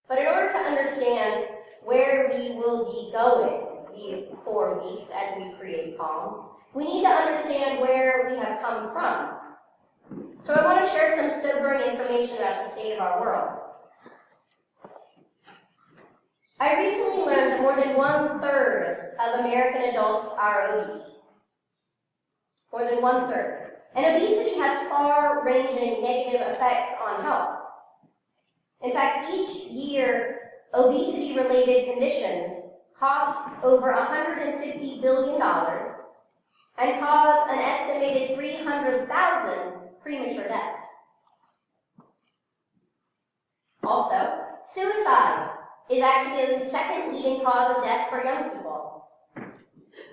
But in order to understand where we will be going these 4 weeks as we create Calm, we need to understand where we have come from. So I want to share some sobering information about the state of our world. I recently learned that more than 1/3 of American adults are obese. More than 1/3. And obesity has far-ranging negative effects on health. In fact, each year, obesity-related conditions cost over $150 billion and cause an estimated 300,000 premature deaths. Also, suicide is actually the second leading cause of death for young people.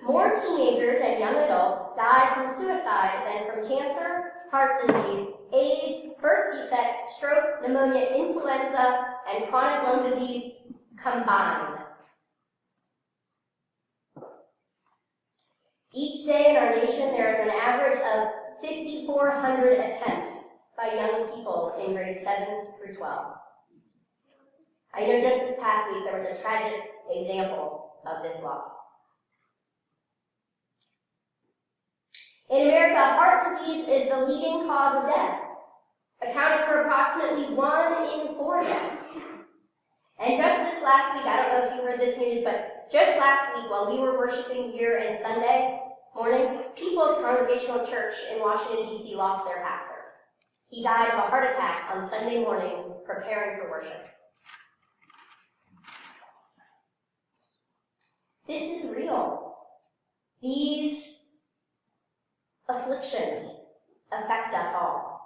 More teenagers and young adults die from suicide than from cancer, heart disease, AIDS, birth defects, stroke, pneumonia, influenza, and chronic lung disease combined. Each day in our nation, there is an average of 5,400 attempts by young people in grades 7 through 12. I know just this past week there was a tragic example of this loss. In America, heart disease is the leading cause of death, accounting for approximately 1 in 4 deaths. And just this last week, I don't know if you heard this news, but just last week while we were worshiping here on Sunday morning, People's Congregational Church in Washington, D.C. lost their pastor. He died of a heart attack on Sunday morning preparing for worship. This is real. These afflictions affect us all.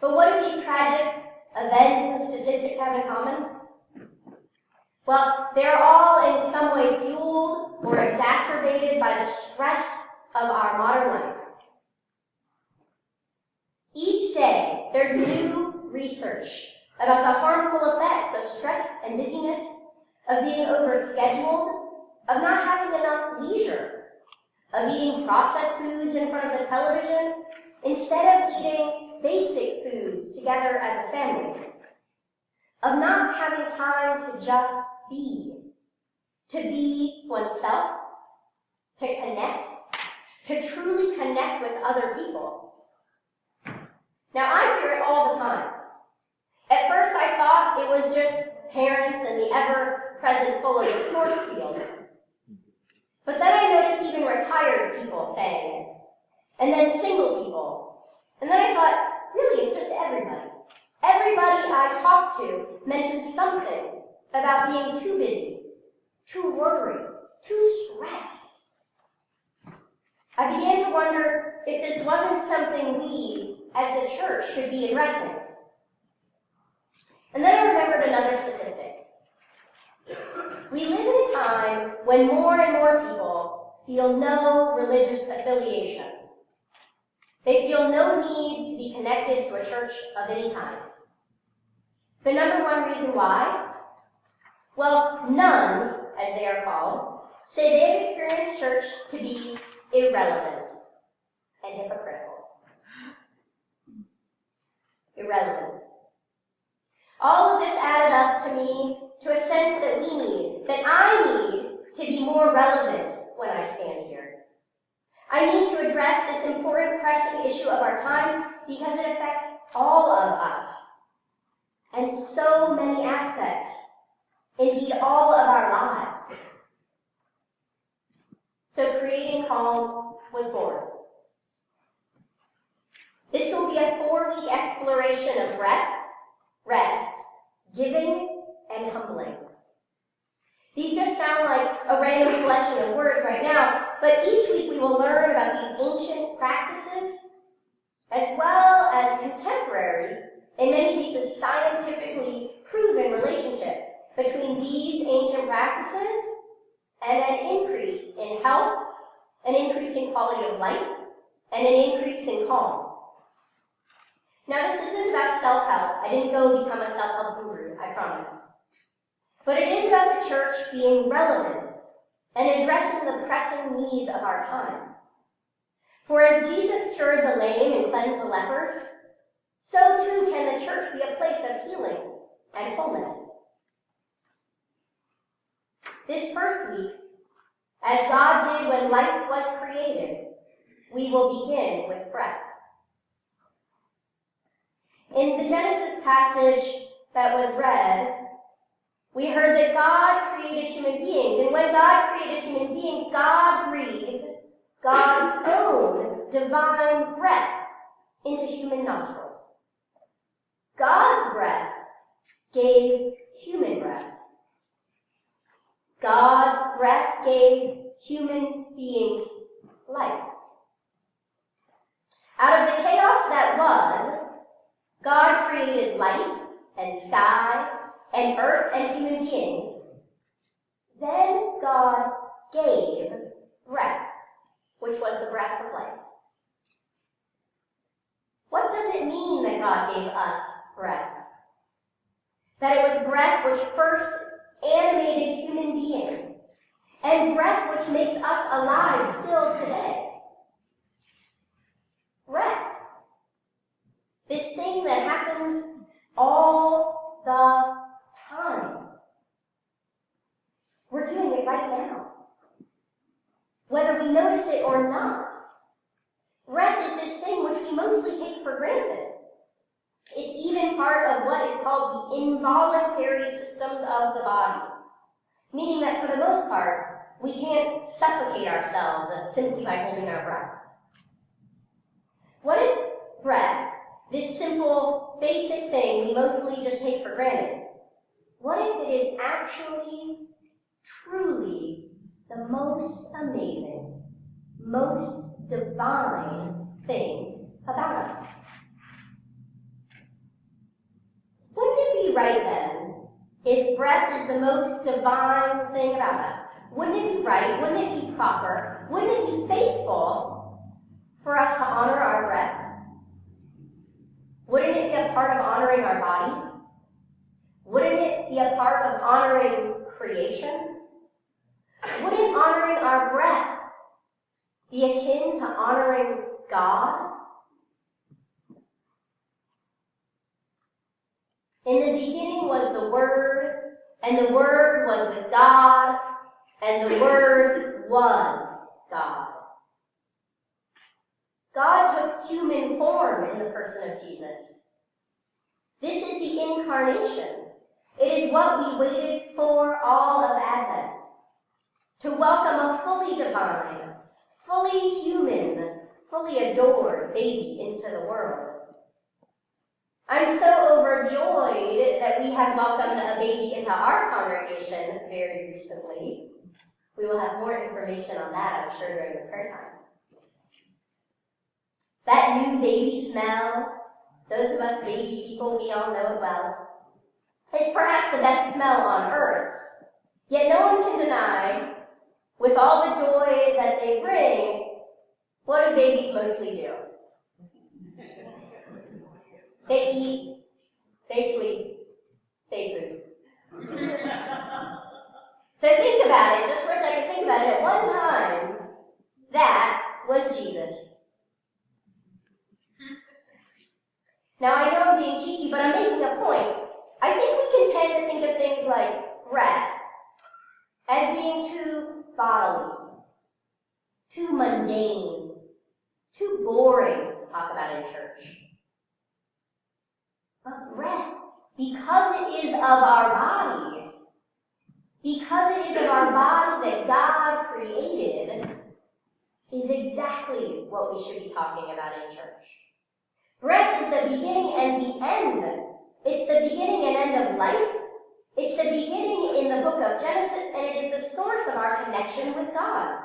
But what do these tragic events and statistics have in common? Well, they're all in some way fueled or exacerbated by the stress of our modern life. Each day, there's new research about the harmful effects of stress and busyness, of being overscheduled, of not having enough leisure, of eating processed foods in front of the television instead of eating basic foods together as a family, of not having time to just to be oneself, to connect, to truly connect with other people. Now, I hear it all the time. At first, I thought it was just parents and the ever-present pull of the sports field. But then I noticed even retired people saying it, and then single people. And then I thought, really, it's just everybody. Everybody I talk to mentions something about being too busy, too worried, too stressed. I began to wonder if this wasn't something we, as the church, should be addressing. And then I remembered another statistic. We live in a time when more and more people feel no religious affiliation. They feel no need to be connected to a church of any kind. The number one reason why? Well, nuns, as they are called, say they have experienced church to be irrelevant and hypocritical. Irrelevant. All of this added up to me to a sense that we need, that I need to be more relevant when I stand here. I need to address this important, pressing issue of our time because it affects all of us and so many aspects, indeed all of our lives. So Creating Calm was born. This will be a 4-week exploration of breath, rest, giving, and humbling. These just sound like a random collection of words right now, but each week we will learn about these ancient practices as well as contemporary, in many cases scientifically proven relationship between these ancient practices and an increase in health, an increase in quality of life, and an increase in calm. Now, this isn't about self-help. I didn't go become a self-help guru, I promise. But it is about the church being relevant and addressing the pressing needs of our time. For as Jesus cured the lame and cleansed the lepers, so too can the church be a place of healing and wholeness. This first week, as God did when life was created, we will begin with breath. In the Genesis passage that was read, we heard that God created human beings, and when God created human beings, God breathed God's own divine breath into human nostrils. God's breath gave human breath. God's breath gave human beings life. Out of the chaos that was, God created light and sky and earth and human beings. Then God gave breath, which was the breath of life. What does it mean that God gave us breath? That it was breath which first animated human being, and breath which makes us alive still today. Breath. This thing that happens all the time. We're doing it right now, whether we notice it or not. Breath is this thing which we mostly take for granted. It's even part of what is called the involuntary systems of the body, meaning that for the most part, we can't suffocate ourselves simply by holding our breath. What if breath, this simple, basic thing we mostly just take for granted, what if it is actually, truly the most amazing, most divine thing about us? Wouldn't it be right then, if breath is the most divine thing about us, wouldn't it be right, wouldn't it be proper, wouldn't it be faithful for us to honor our breath? Wouldn't it be a part of honoring our bodies? Wouldn't it be a part of honoring creation? Wouldn't honoring our breath be akin to honoring God? In the beginning was the Word, and the Word was with God, and the Word was God. God took human form in the person of Jesus. This is the incarnation. It is what we waited for all of Advent. To welcome a fully divine, fully human, fully adored baby into the world. I'm so overjoyed that we have welcomed a baby into our congregation very recently. We will have more information on that, I'm sure, during the prayer time. That new baby smell, those of us baby people, we all know it well. It's perhaps the best smell on earth. Yet no one can deny, with all the joy that they bring, what do babies mostly do? They eat, they sleep, they poop. So think about it, just for a second, think about it. At one time, that was Jesus. Now I know I'm being cheeky, but I'm making a point. I think we can tend to think of things like breath as being too bodily, too mundane, too boring to talk about in church. But breath, because it is of our body, that God created, is exactly what we should be talking about in church. Breath is the beginning and the end. It's the beginning and end of life. It's the beginning in the book of Genesis, and it is the source of our connection with God.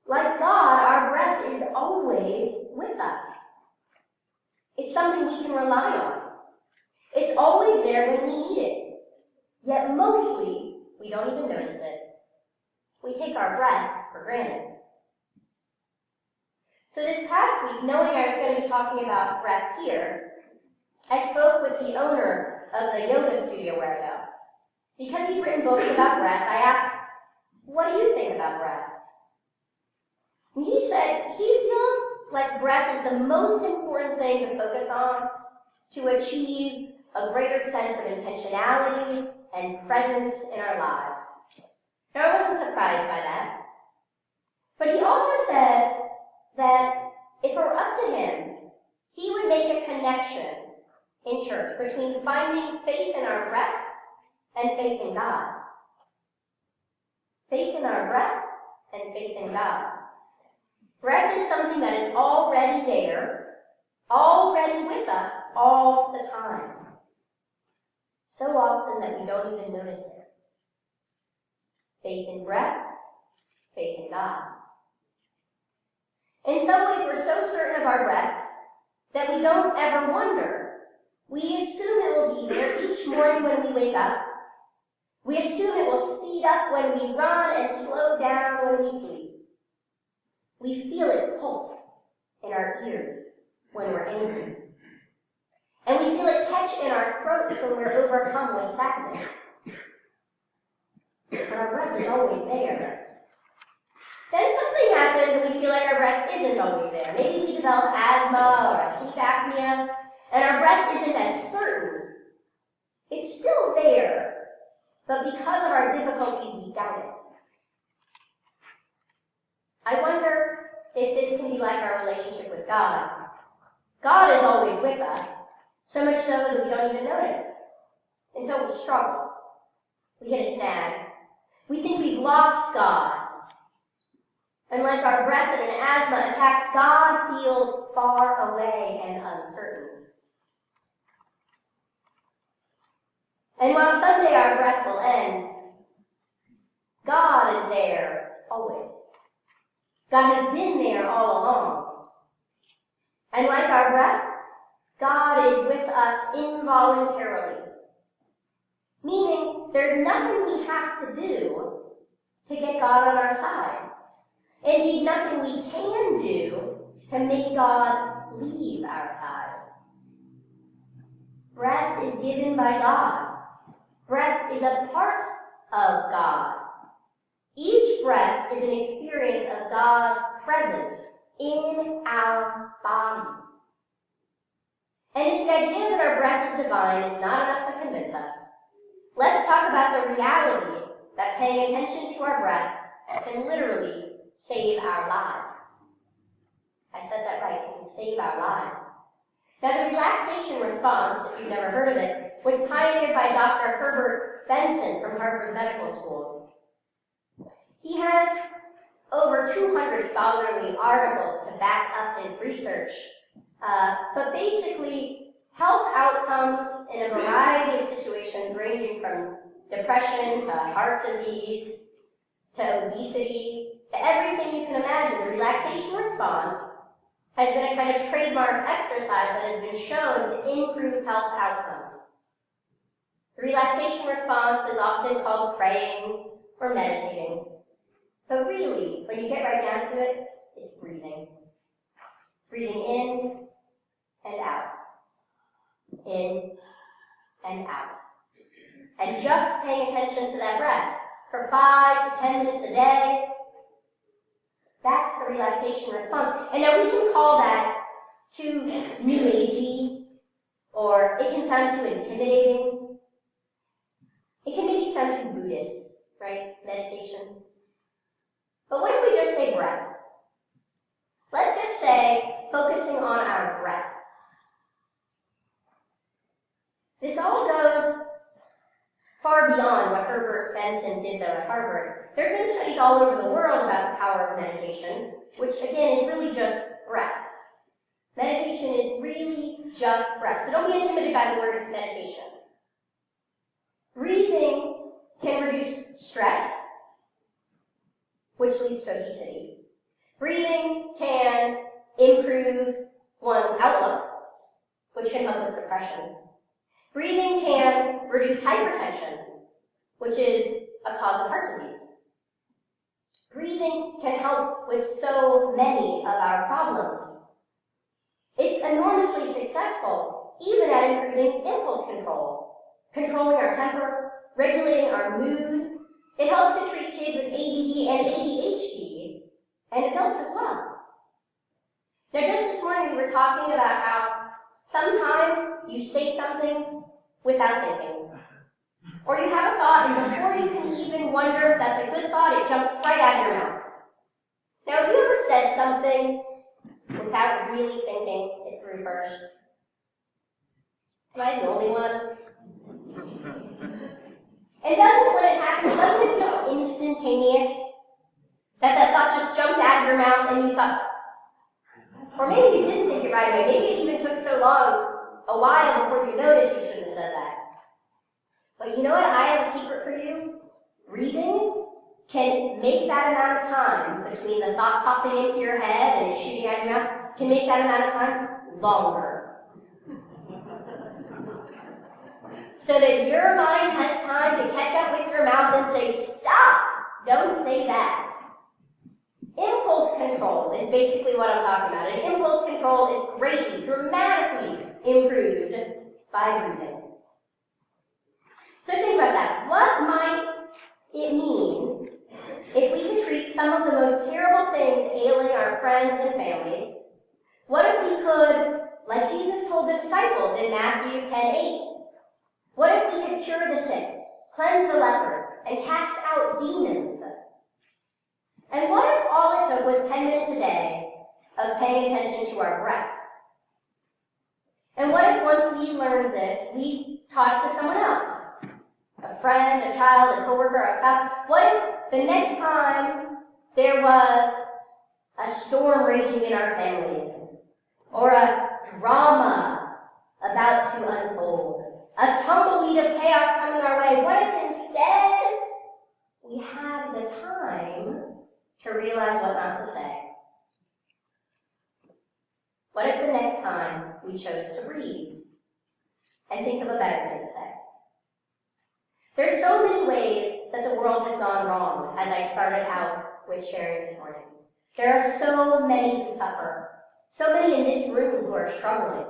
Like God, our breath is always with us. It's something we can rely on. It's always there when we need it. Yet mostly, we don't even notice it. We take our breath for granted. So this past week, knowing I was going to be talking about breath here, I spoke with the owner of the yoga studio where I go. Because he's written books about breath, I asked, what do you think about breath? And he said he feels like breath is the most important thing to focus on to achieve a greater sense of intentionality and presence in our lives. Now, I wasn't surprised by that. But he also said that if it were up to him, he would make a connection in church between finding faith in our breath and faith in God. Faith in our breath and faith in God. Breath is something that is already there, already with us all the time. So often that we don't even notice it. Faith in breath, faith in God. In some ways, we're so certain of our breath that we don't ever wonder. We assume it will be there each morning when we wake up. We assume it will speed up when we run and slow down when we sleep. We feel it pulse in our ears when we're angry. And we feel it catch in our throats when we're overcome with sadness. But our breath is always there. Then something happens and we feel like our breath isn't always there. Maybe we develop asthma or a sleep apnea, and our breath isn't as certain. It's still there, but because of our difficulties, we doubt it. I wonder if this can be like our relationship with God. God is always with us, so much so that we don't even notice, until we struggle. We hit a snag. We think we've lost God. And like our breath in an asthma attack, God feels far away and uncertain. And while someday our breath will end, God is there always. God has been there all along. And like our breath, God is with us involuntarily. Meaning, there's nothing we have to do to get God on our side. Indeed, nothing we can do to make God leave our side. Breath is given by God. Breath is a part of God. Each breath is an experience of God's presence in our body. And if the idea that our breath is divine is not enough to convince us, let's talk about the reality that paying attention to our breath can literally save our lives. I said that right, it can save our lives. Now, the relaxation response, if you've never heard of it, was pioneered by Dr. Herbert Benson from Harvard Medical School. He has over 200 scholarly articles to back up his research. But basically, health outcomes in a variety of situations ranging from depression to heart disease to obesity to everything you can imagine, the relaxation response has been a kind of trademark exercise that has been shown to improve health outcomes. The relaxation response is often called praying or meditating. But really, when you get right down to it, it's breathing. Breathing in and out. In and out. And just paying attention to that breath for 5 to 10 minutes a day. That's the relaxation response. And now we can call that too new agey, or it can sound too intimidating. It can maybe sound too Buddhist, right? Meditation. But what if we just say breath? Let's just say focusing on our breath. This all goes far beyond what Herbert Benson did there at Harvard. There have been studies all over the world about the power of meditation, which again is really just breath. Meditation is really just breath. So don't be intimidated by the word meditation. Breathing can reduce stress, which leads to obesity. Breathing can improve one's outlook, which can help with depression. Breathing can reduce hypertension, which is a cause of heart disease. Breathing can help with so many of our problems. It's enormously successful, even at improving impulse control, controlling our temper, regulating our mood. It helps to treat kids with ADD and ADHD, and adults as well. Now, just this morning we were talking about how sometimes you say something without thinking. Or you have a thought, and before you can even wonder if that's a good thought, it jumps right out of your mouth. Now, have you ever said something without really thinking it through first? Am I the only one? And when it happens, doesn't it feel instantaneous? That thought just jumped out of your mouth and you thought, or maybe you didn't think it right away. Maybe it even took so long, a while before you noticed you shouldn't have said that. But you know what? I have a secret for you. Reading can make that amount of time between the thought popping into your head and it shooting out of your mouth, can make that amount of time longer. So that your mind has time to catch up with your mouth and say, stop! Don't say that. Impulse control is basically what I'm talking about. And impulse control is greatly, dramatically improved by breathing. So think about that. What might it mean if we could treat some of the most terrible things ailing our friends and families? What if we could, like Jesus told the disciples in Matthew 10:8, what if we could cure the sick, cleanse the lepers, and cast out demons? And what if all it took was 10 minutes a day of paying attention to our breath? And what if once we learned this, we taught it to someone else? A friend, a child, a coworker, a spouse. What if the next time there was a storm raging in our families, or a drama about to unfold, a tumbleweed of chaos coming our way, what if instead we had the time to realize what not to say? What if the next time we chose to breathe and think of a better thing to say? There's so many ways that the world has gone wrong, as I started out with sharing this morning. There are so many who suffer, so many in this room who are struggling,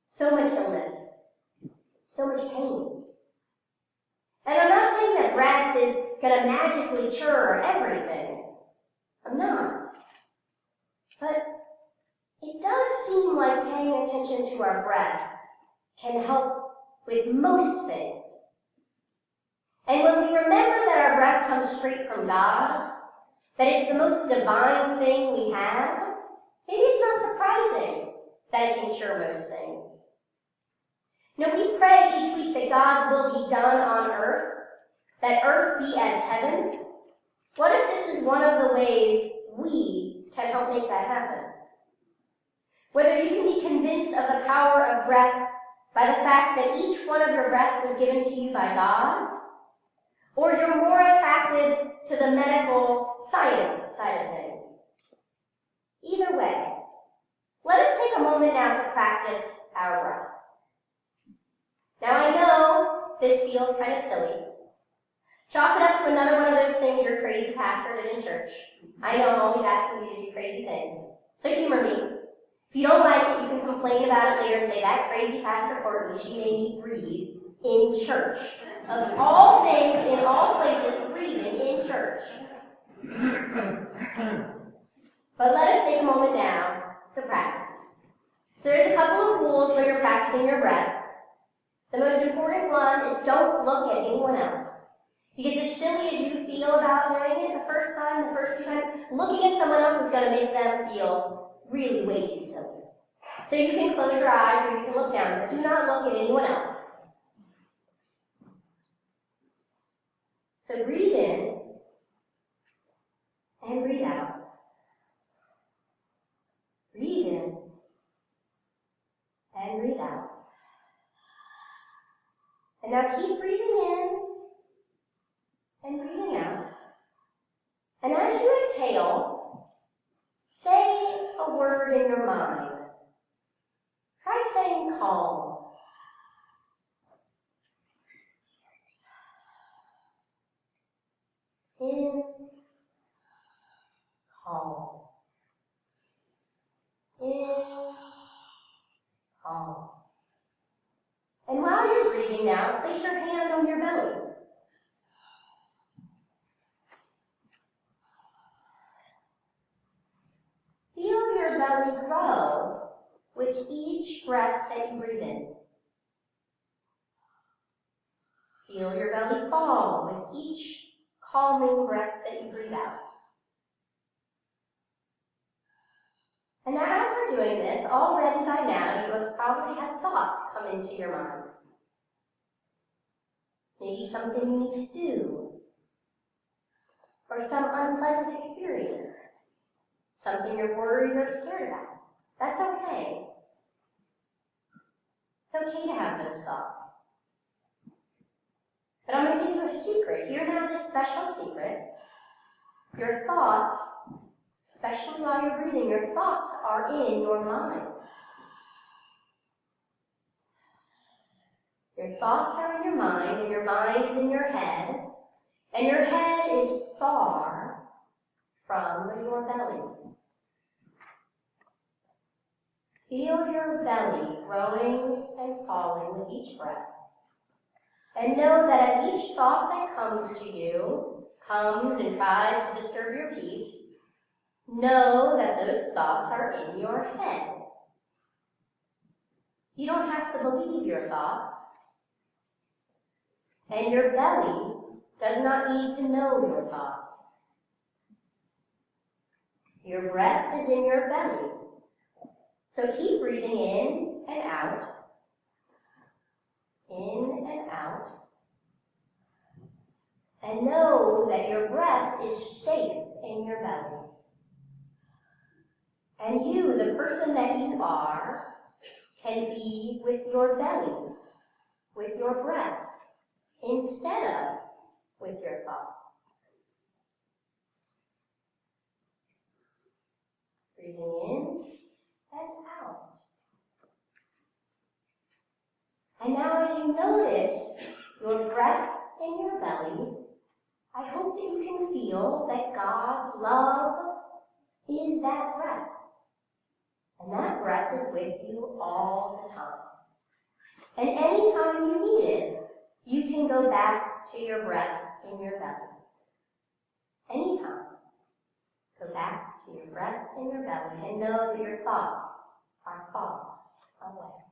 so much illness, so much pain. And I'm not saying that breath is going to magically cure everything. I'm not. But it does seem like paying attention to our breath can help with most things. And when we remember that our breath comes straight from God, that it's the most divine thing we have, maybe it's not surprising that it can cure most things. Now, we pray each week that God's will be done on earth, that earth be as heaven. What if this is one of the ways we can help make that happen? Whether you can be convinced of the power of breath by the fact that each one of your breaths is given to you by God, or you're more attracted to the medical science side of things. Either way, let us take a moment now to practice our breath. Now I know this feels kind of silly. Chalk it up to another one of those things your crazy pastor did in church. I know I'm always asking you to do crazy things. So humor me. If you don't like it, you can complain about it later and say, that crazy Pastor Courtney, she made me breathe in church. Of all things, in all places, breathing in church. But let us take a moment now to practice. So there's a couple of rules when you're practicing your breath. The most important one is don't look at anyone else. Because as silly as you feel about doing it the first few times, looking at someone else is going to make them feel really way too silly. So you can close your eyes or you can look down, but do not look at anyone else. So breathe in and breathe out. Breathe in and breathe out. And now keep breathing in and breathing out. And as you exhale, say a word in your mind. Try saying calm. In, calm. In, calm. And while you're breathing now, place your hand on your belly. Feel your belly grow with each breath that you breathe in. Feel your belly fall with each calming breath that you breathe out. And now as we're doing this, already by now you have probably had thoughts come into your mind. Maybe something you need to do, or some unpleasant experience, something you're worried or scared about. That's okay. It's okay to have those thoughts. But I'm going to give you a secret. Hear now this special secret. Your thoughts, especially while you're breathing, your thoughts are in your mind. Your thoughts are in your mind, and your mind is in your head, and your head is far from your belly. Feel your belly growing and falling with each breath. And know that as each thought that comes to you comes and tries to disturb your peace, know that those thoughts are in your head. You don't have to believe your thoughts. And your belly does not need to know your thoughts. Your breath is in your belly. So keep breathing in and out. In and out. And know that your breath is safe in your belly. And you, the person that you are, can be with your belly, with your breath, instead of with your thoughts. Breathing in and out. And now as you notice your breath in your belly, I hope that you can feel that God's love is that breath. And that breath is with you all the time. And anytime you need it, you can go back to your breath in your belly. Anytime. Go back to your breath in your belly and know that your thoughts are far away.